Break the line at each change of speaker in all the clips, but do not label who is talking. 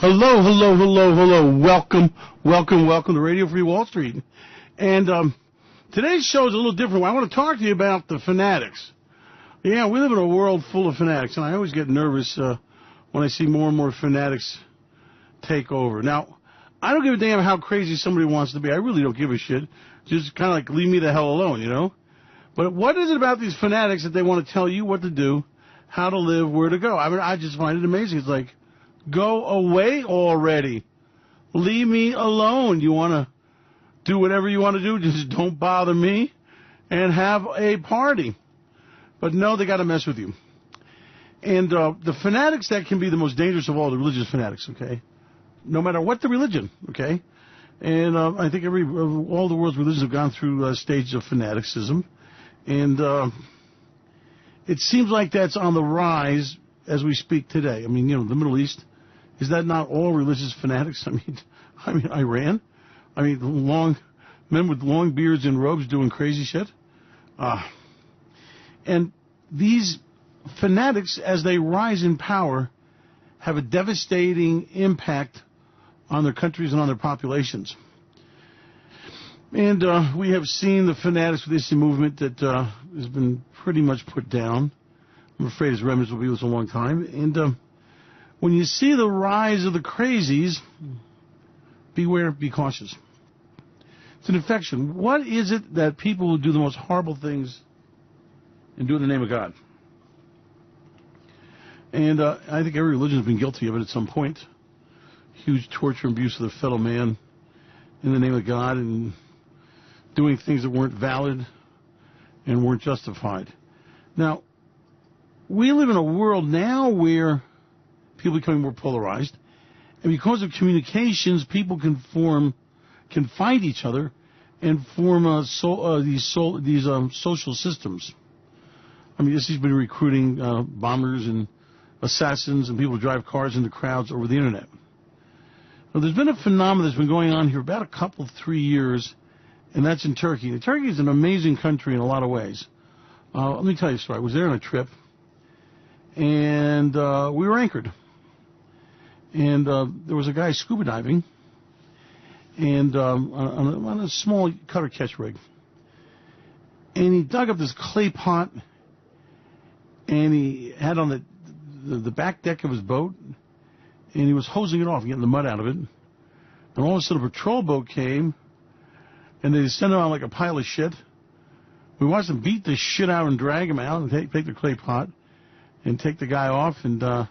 Hello, hello, hello, hello. Welcome, welcome, welcome to Radio Free Wall Street. And today's show is a little different. I want to talk to you about the Fanatics. Yeah, we live in a world full of fanatics, and I always get nervous when I see more and more fanatics take over. Now, I don't give a damn how crazy somebody wants to be. I really don't give a shit. Just kind of like leave me the hell alone, you know? But what is it about these fanatics that they want to tell you what to do, how to live, where to go? I mean, I just find it amazing. It's like, go away already. Leave me alone. You want to do whatever you want to do, just don't bother me and have a party. But no, they got to mess with you. And the fanatics that can be the most dangerous of all, the religious fanatics, okay? No matter what the religion, okay? And I think all the world's religions have gone through stages of fanaticism. And it seems like that's on the rise as we speak today. I mean, you know, the Middle East, is that not all religious fanatics? I mean, Iran? I mean, men with long beards and robes doing crazy shit? And these fanatics, as they rise in power, have a devastating impact on their countries and on their populations. And we have seen the fanatics with this movement that has been pretty much put down. I'm afraid his remnants will be with us a long time. And when you see the rise of the crazies, beware, be cautious. It's an infection. What is it that people who do the most horrible things and do in the name of God? And I think every religion has been guilty of it at some point. Huge torture and abuse of their fellow man in the name of God and doing things that weren't valid and weren't justified. Now, we live in a world now where people are becoming more polarized, and because of communications, people can find each other and form these social systems. I mean, this has been recruiting bombers and assassins and people who drive cars into crowds over the internet. Now, there's been a phenomenon that's been going on here about 3 years, and that's in Turkey. Now, Turkey is an amazing country in a lot of ways. Let me tell you a story. I was there on a trip, and we were anchored. And there was a guy scuba diving and on a small cutter catch rig. And he dug up this clay pot, and he had on the back deck of his boat, and he was hosing it off, getting the mud out of it. And all of a sudden a patrol boat came, and they sent him out like a pile of shit. We watched them beat the shit out and drag him out and take the clay pot and take the guy off, and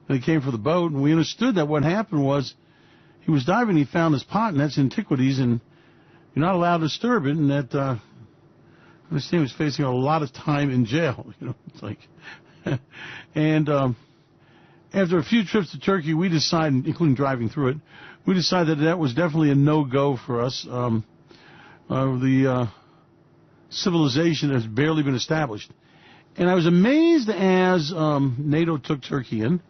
they came for the boat, and we understood that what happened was he was diving, he found this pot, and that's antiquities, and you're not allowed to disturb it, and that I understand he was facing a lot of time in jail. You know, it's like, and after a few trips to Turkey, we decided, including driving through it, we decided that was definitely a no-go for us. The civilization has barely been established. And I was amazed as NATO took Turkey in.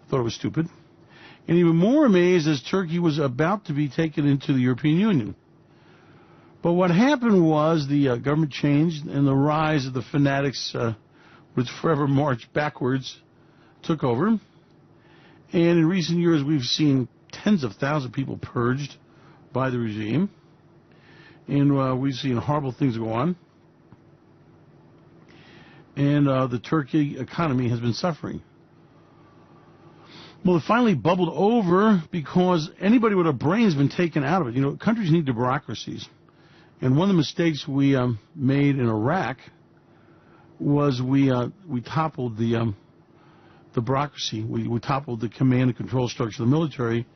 Thought it was stupid. And even more amazed as Turkey was about to be taken into the European Union. But what happened was the government changed, and the rise of the fanatics, which forever marched backwards, took over. And in recent years, we've seen tens of thousands of people purged by the regime. And we've seen horrible things go on. And the Turkey economy has been suffering. Well, it finally bubbled over because anybody with a brain has been taken out of it. You know, countries need bureaucracies. And one of the mistakes we made in Iraq was we toppled the bureaucracy. We toppled the command and control structure of the military,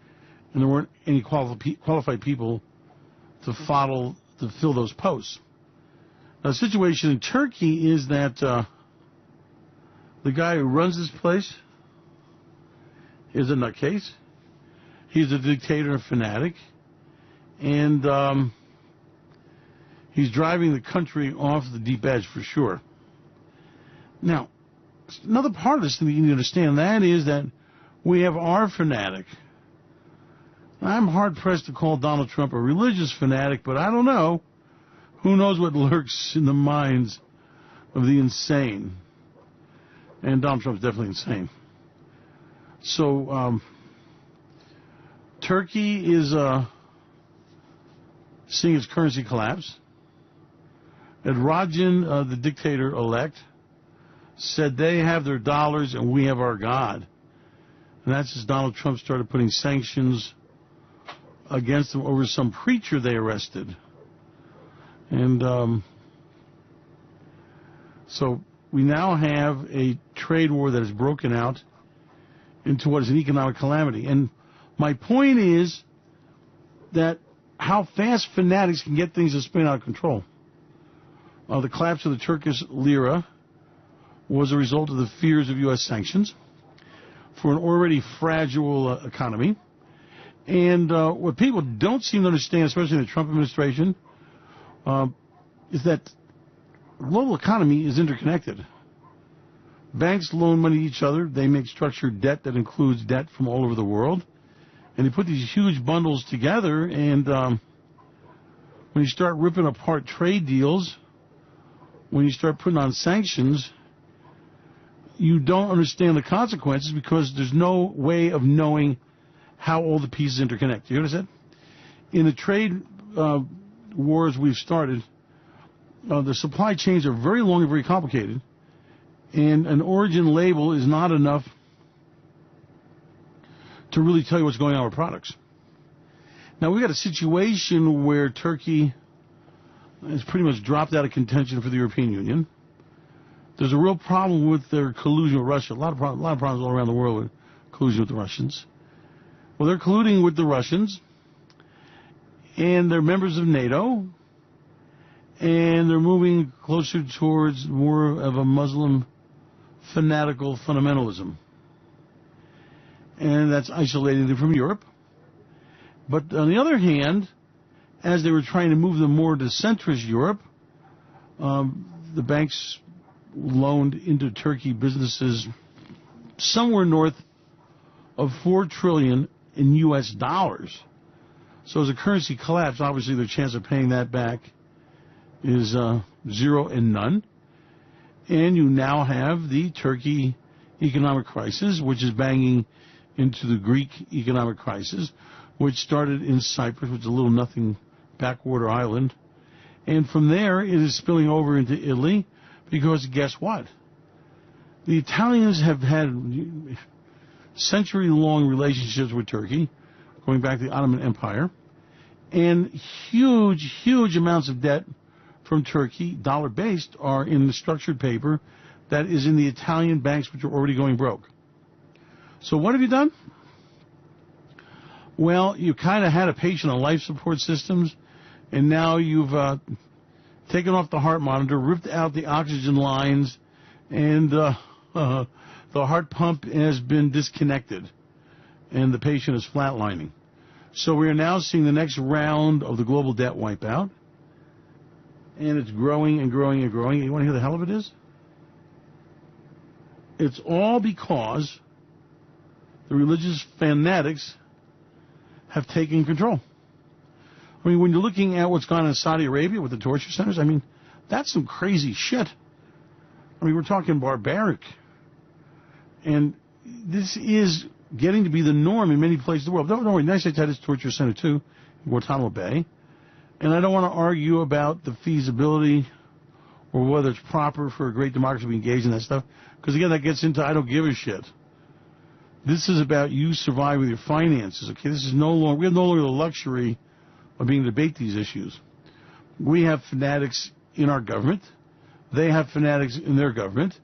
and there weren't any qualified people to fill those posts. Now, the situation in Turkey is that the guy who runs this place is a nutcase. He's a dictator and fanatic. And he's driving the country off the deep edge for sure. Now, another part of this thing that you need to understand, that is that we have our fanatic. I'm hard-pressed to call Donald Trump a religious fanatic, but I don't know. Who knows what lurks in the minds of the insane? And Donald Trump's definitely insane. So Turkey is seeing its currency collapse. Erdogan, the dictator-elect, said they have their dollars and we have our God. And that's as Donald Trump started putting sanctions against them over some preacher they arrested. And so we now have a trade war that has broken out into what is an economic calamity. And my point is that how fast fanatics can get things to spin out of control. The collapse of the Turkish lira was a result of the fears of U.S. sanctions for an already fragile economy. And what people don't seem to understand, especially in the Trump administration, is that the global economy is interconnected. Banks loan money to each other. They make structured debt that includes debt from all over the world. And they put these huge bundles together, and when you start ripping apart trade deals, when you start putting on sanctions, you don't understand the consequences because there's no way of knowing how all the pieces interconnect. You understand? In the trade wars we've started, the supply chains are very long and very complicated, and an origin label is not enough to really tell you what's going on with products. Now, we've got a situation where Turkey has pretty much dropped out of contention for the European Union. There's a real problem with their collusion with Russia. A lot of problems all around the world with collusion with the Russians. Well, they're colluding with the Russians, and they're members of NATO, and they're moving closer towards more of a Muslim fanatical fundamentalism. And that's isolating them from Europe. But on the other hand, as they were trying to move them more to centrist Europe, the banks loaned into Turkey businesses somewhere north of $4 trillion in U.S. dollars. So as a currency collapse, obviously their chance of paying that back is zero and none. And you now have the Turkey economic crisis, which is banging into the Greek economic crisis, which started in Cyprus, which is a little nothing backwater island. And from there, it is spilling over into Italy, because guess what? The Italians have had century-long relationships with Turkey, going back to the Ottoman Empire, and huge, huge amounts of debt from Turkey, dollar-based, are in the structured paper that is in the Italian banks, which are already going broke. So what have you done? Well, you kind of had a patient on life support systems, and now you've taken off the heart monitor, ripped out the oxygen lines, and the heart pump has been disconnected, and the patient is flatlining. So we are now seeing the next round of the global debt wipeout, and it's growing and growing and growing. You want to hear the hell of it is? It's all because the religious fanatics have taken control. I mean, when you're looking at what's gone on in Saudi Arabia with the torture centers, I mean, that's some crazy shit. I mean, we're talking barbaric. And this is getting to be the norm in many places of the world. Don't worry, the United States had its torture center too, in Guantanamo Bay. And I don't want to argue about the feasibility or whether it's proper for a great democracy to be engaged in that stuff, because again, that gets into I don't give a shit. This is about you surviving with your finances, okay? This is we have no longer the luxury of being able to debate these issues. We have fanatics in our government. They have fanatics in their government.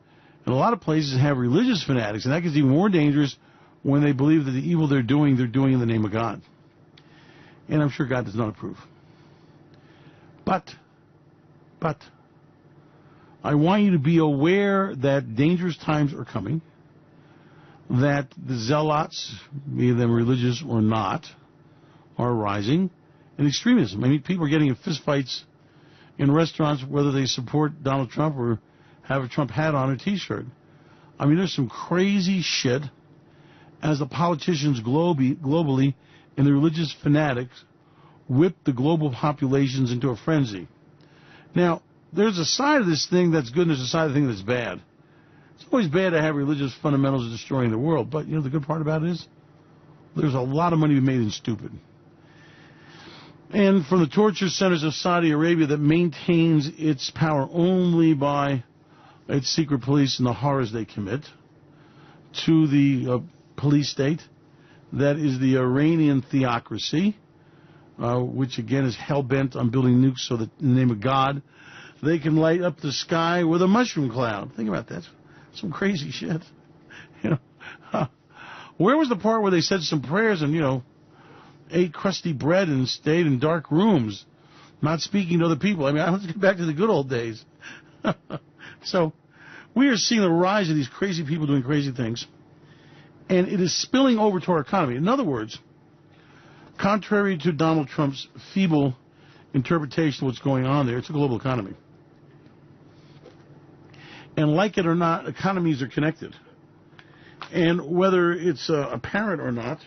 And a lot of places have religious fanatics, and that gets even more dangerous when they believe that the evil they're doing in the name of God. And I'm sure God does not approve. But, I want you to be aware that dangerous times are coming, that the zealots, be them religious or not, are rising, and extremism. I mean, people are getting in fistfights in restaurants whether they support Donald Trump or have a Trump hat on or T-shirt. I mean, there's some crazy shit as the politicians globally and the religious fanatics whip the global populations into a frenzy. Now, there's a side of this thing that's good and there's a side of the thing that's bad. It's always bad to have religious fundamentals destroying the world, but, you know, the good part about it is There's a lot of money to be made in stupid. And from the torture centers of Saudi Arabia that maintains its power only by its secret police and the horrors they commit, to the police state that is the Iranian theocracy, which again is hell-bent on building nukes so that in the name of God they can light up the sky with a mushroom cloud. Think about that. Some crazy shit. Where was the part where they said some prayers and, ate crusty bread and stayed in dark rooms, not speaking to other people? I mean, let's get back to the good old days. So we are seeing the rise of these crazy people doing crazy things, and it is spilling over to our economy. In other words, contrary to Donald Trump's feeble interpretation of what's going on there, it's a global economy. And like it or not, economies are connected. And whether it's apparent or not,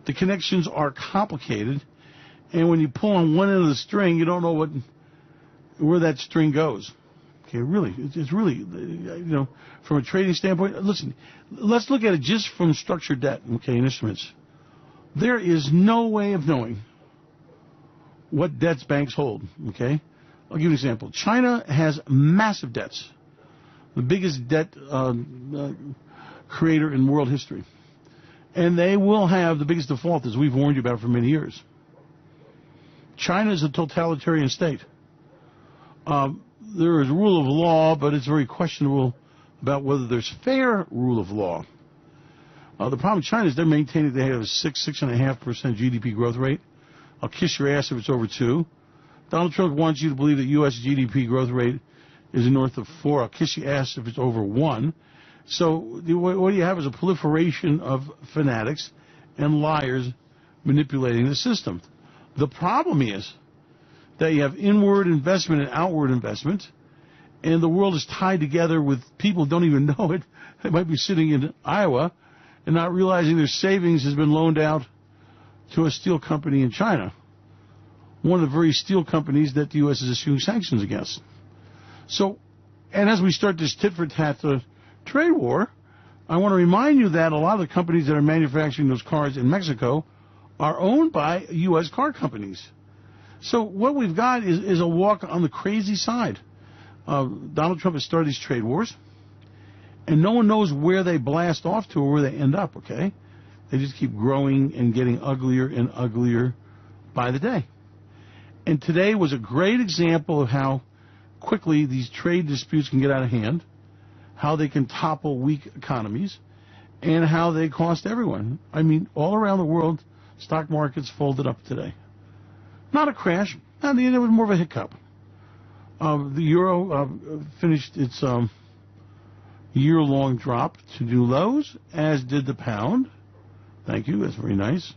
the connections are complicated. And when you pull on one end of the string, you don't know where that string goes. Okay, really, it's really, from a trading standpoint. Listen, let's look at it just from structured debt, okay, and instruments. There is no way of knowing what debts banks hold, okay? I'll give you an example. China has massive debts, the biggest debt creator in world history. And they will have the biggest default, as we've warned you about for many years. China is a totalitarian state. There is rule of law, but it's very questionable about whether there's fair rule of law. The problem with China is they're maintaining they have a 6.5% GDP growth rate. I'll kiss your ass if it's over 2. Donald Trump wants you to believe that U.S. GDP growth rate is north of 4. I'll kiss your ass if it's over 1. So what you have is a proliferation of fanatics and liars manipulating the system. The problem is that you have inward investment and outward investment, and the world is tied together with people who don't even know it. They might be sitting in Iowa and not realizing their savings has been loaned out to a steel company in China, one of the very steel companies that the U.S. is issuing sanctions against. So, and as we start this tit-for-tat trade war, I want to remind you that a lot of the companies that are manufacturing those cars in Mexico are owned by U.S. car companies. So what we've got is a walk on the crazy side. Donald Trump has started these trade wars, and no one knows where they blast off to or where they end up, okay? They just keep growing and getting uglier and uglier by the day. And today was a great example of how quickly these trade disputes can get out of hand, how they can topple weak economies, and how they cost everyone. I mean, all around the world, stock markets folded up today. Not a crash. It was more of a hiccup. The euro finished its year-long drop to new lows, as did the pound. Thank you. That's very nice.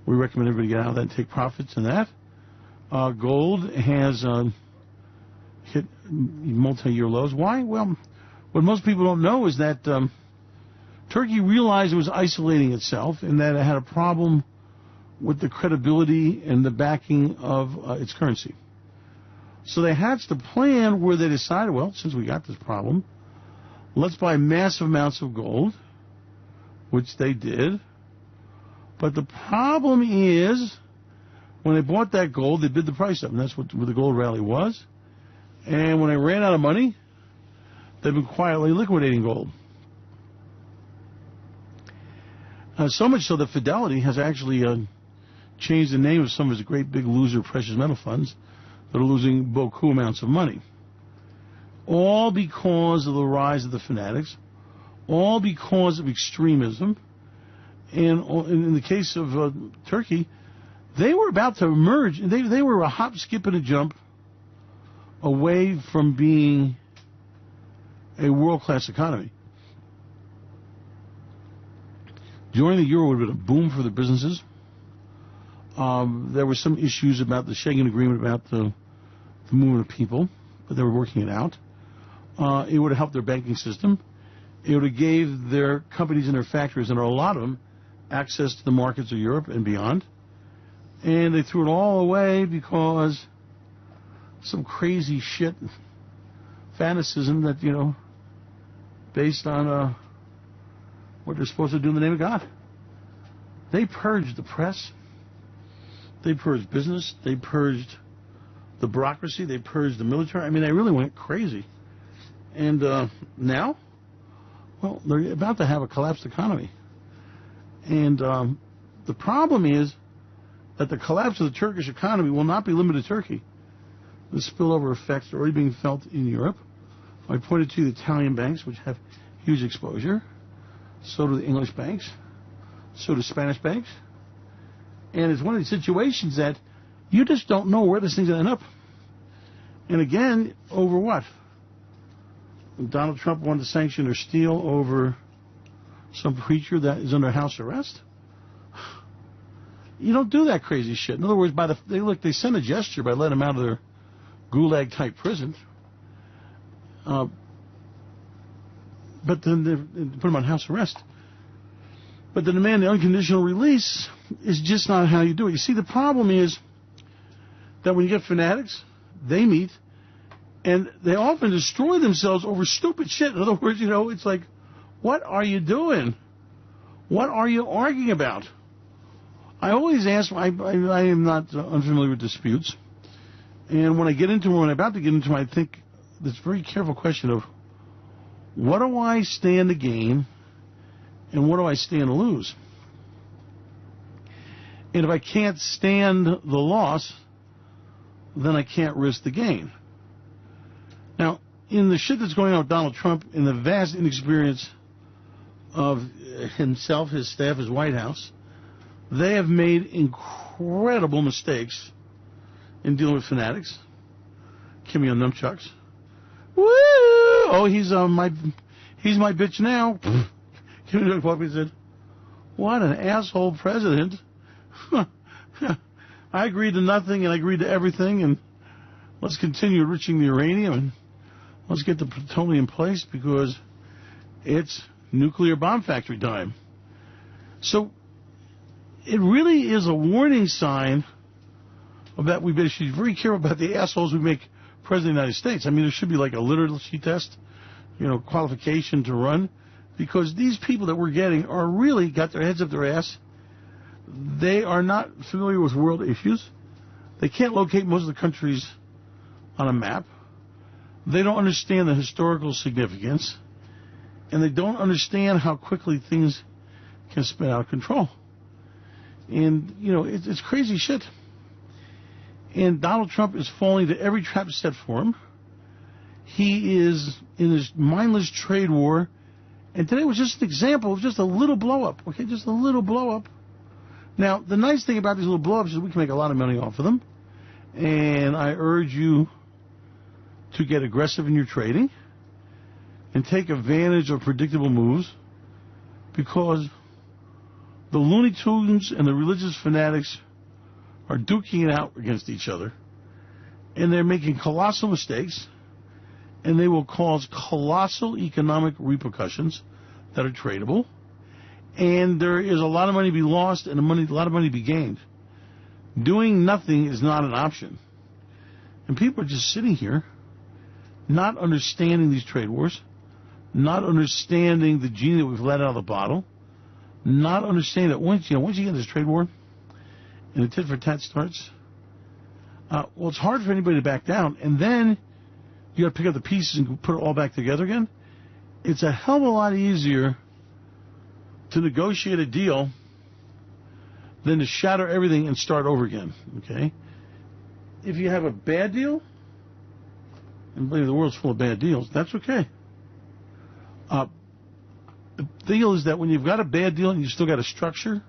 We recommend everybody get out of that and take profits in that. Gold has hit multi-year lows. Why? Well, what most people don't know is that Turkey realized it was isolating itself and that it had a problem with the credibility and the backing of its currency. So they hatched a plan where they decided, well, since we got this problem, let's buy massive amounts of gold, which they did. But the problem is, when they bought that gold, they bid the price up, and that's what the gold rally was. And when they ran out of money, they've been quietly liquidating gold. So much so that Fidelity has actually changed the name of some of its great big loser precious metal funds that are losing beaucoup amounts of money. All because of the rise of the fanatics, all because of extremism. And in the case of Turkey, they were about to emerge. They were a hop, skip, and a jump away from being a world-class economy. Joining the euro would have been a boom for the businesses. There were some issues about the Schengen Agreement about the movement of people, but they were working it out. It would have helped their banking system. It would have gave their companies and their factories, and there are a lot of them, access to the markets of Europe and beyond. And they threw it all away because some crazy shit, fanaticism that, based on what they're supposed to do in the name of God. They purged the press. They purged business. They purged the bureaucracy. They purged the military. I mean, they really went crazy. And now, well, they're about to have a collapsed economy. And the problem is that the collapse of the Turkish economy will not be limited to Turkey. The spillover effects are already being felt in Europe. I pointed to the Italian banks, which have huge exposure. So do the English banks. So do Spanish banks. And it's one of these situations that you just don't know where this thing's going to end up. And again, over what? Donald Trump wanted to sanction or steal over some preacher that is under house arrest? You don't do that crazy shit. In other words, they send a gesture by letting them out of their gulag-type prison. But then they put them on house arrest. But the demand the unconditional release is just not how you do it. You see, the problem is that when you get fanatics, they meet, and they often destroy themselves over stupid shit. In other words, it's like, what are you doing? What are you arguing about? I always ask, I am not unfamiliar with disputes, and when I get into them, when I'm about to get into them, I think this very careful question of, what do I stand to gain, and what do I stand to lose? And if I can't stand the loss, then I can't risk the gain. Now, in the shit that's going on with Donald Trump, in the vast inexperience of himself, his staff, his White House, they have made incredible mistakes in dealing with fanatics. Kimmy on nunchucks. Woo! Oh, he's my bitch now. Kimmy walked me and said, "What an asshole president." I agreed to nothing and I agreed to everything, and let's continue enriching the uranium and let's get the plutonium placed because it's nuclear bomb factory time. So it really is a warning sign of that we should be very careful about the assholes we make president of the United States. I mean, there should be like a literacy test, qualification to run, because these people that we're getting are really got their heads up their ass. They are not familiar with world issues. They can't locate most of the countries on a map. They don't understand the historical significance. And they don't understand how quickly things can spin out of control. And, it's crazy shit. And Donald Trump is falling to every trap set for him. He is in this mindless trade war. And today was just an example of just a little blow-up. Okay, just a little blow-up. Now, the nice thing about these little blow-ups is we can make a lot of money off of them. And I urge you to get aggressive in your trading and take advantage of predictable moves, because the Looney Tunes and the religious fanatics are duking it out against each other, and they're making colossal mistakes, and they will cause colossal economic repercussions that are tradable, and there is a lot of money to be lost and a lot of money to be gained. Doing nothing is not an option. And people are just sitting here not understanding these trade wars, not understanding the genie that we've let out of the bottle, not understanding that once you get this trade war and the tit for tat starts, well, it's hard for anybody to back down, and then you got to pick up the pieces and put it all back together again. It's a hell of a lot easier to negotiate a deal than to shatter everything and start over again. Okay, if you have a bad deal, and believe me, the world's full of bad deals, that's okay. The deal is that when you've got a bad deal and you've still got a structure,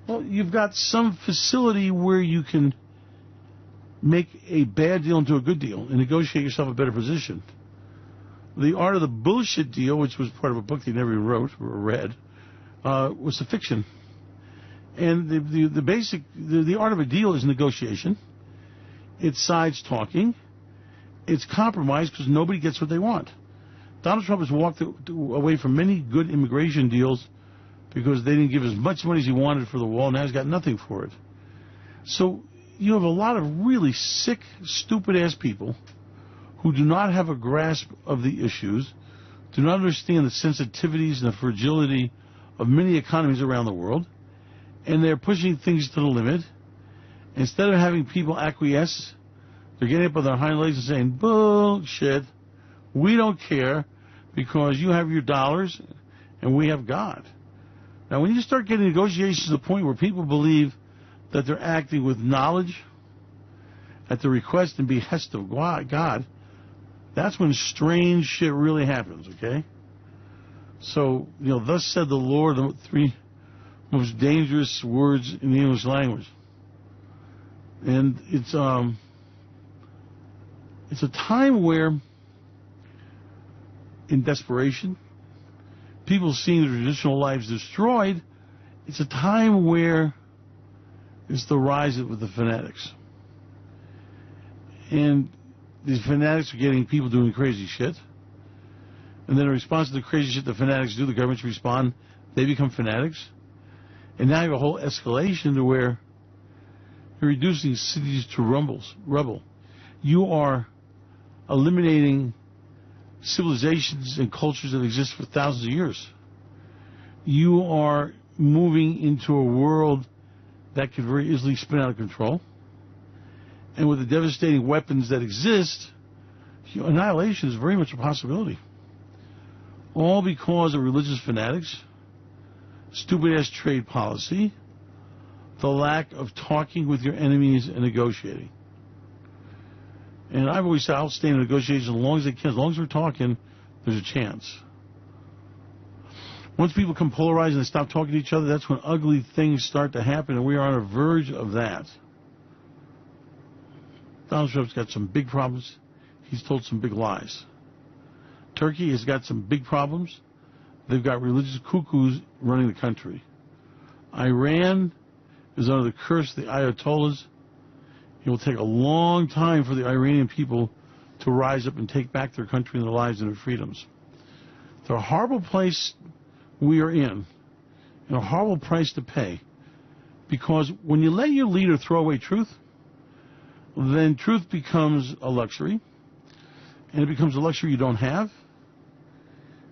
well, you've got some facility where you can make a bad deal into a good deal and negotiate yourself a better position. The Art of the Bullshit Deal, which was part of a book they never wrote or read, was a fiction. And the art of a deal is negotiation. It's sides talking. It's compromise, because nobody gets what they want. Donald Trump has walked away from many good immigration deals because they didn't give as much money as he wanted for the wall. Now he's got nothing for it. So you have a lot of really sick, stupid-ass people who do not have a grasp of the issues, do not understand the sensitivities and the fragility of many economies around the world, and they're pushing things to the limit. Instead of having people acquiesce, they're getting up on their hind legs and saying, bullshit, we don't care because you have your dollars and we have God. Now, when you start getting negotiations to the point where people believe that they're acting with knowledge at the request and behest of God, that's when strange shit really happens, okay? So, thus said the Lord, the three most dangerous words in the English language. And it's a time where, in desperation, people seeing their traditional lives destroyed, it's a time where it's the rise of the fanatics. And these fanatics are getting people doing crazy shit. And then in response to the crazy shit the fanatics do, the governments respond, they become fanatics. And now you have a whole escalation to where you're reducing cities to rubble. You are eliminating civilizations and cultures that exist for thousands of years. You are moving into a world that could very easily spin out of control. And with the devastating weapons that exist, annihilation is very much a possibility. All because of religious fanatics, stupid-ass trade policy, the lack of talking with your enemies and negotiating. And I've always said I'll stay in negotiations as long as they can. As long as we're talking, there's a chance. Once people become polarized and they stop talking to each other, that's when ugly things start to happen, and we are on the verge of that. Donald Trump's got some big problems. He's told some big lies. Turkey has got some big problems. They've got religious cuckoos running the country. Iran is under the curse of the Ayatollahs. It will take a long time for the Iranian people to rise up and take back their country and their lives and their freedoms. It's a horrible place we are in, and a horrible price to pay. Because when you let your leader throw away truth, then truth becomes a luxury, and it becomes a luxury you don't have.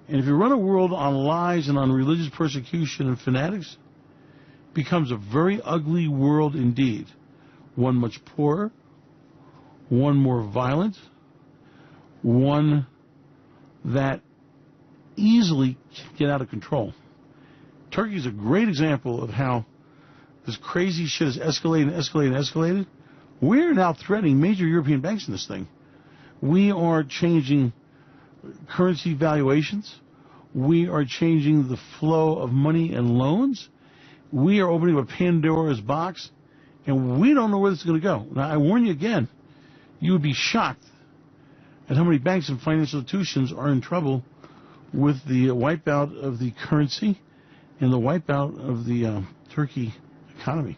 And if you run a world on lies and on religious persecution and fanatics, it becomes a very ugly world indeed. One much poorer, one more violent, one that easily can get out of control. Turkey is a great example of how this crazy shit has escalated. We're now threatening major European banks in this thing. We are changing currency valuations. We are changing the flow of money and loans. We are opening up a Pandora's box, and we don't know where this is going to go. Now, I warn you again, you would be shocked at how many banks and financial institutions are in trouble with the wipeout of the currency and the wipeout of the Turkey economy.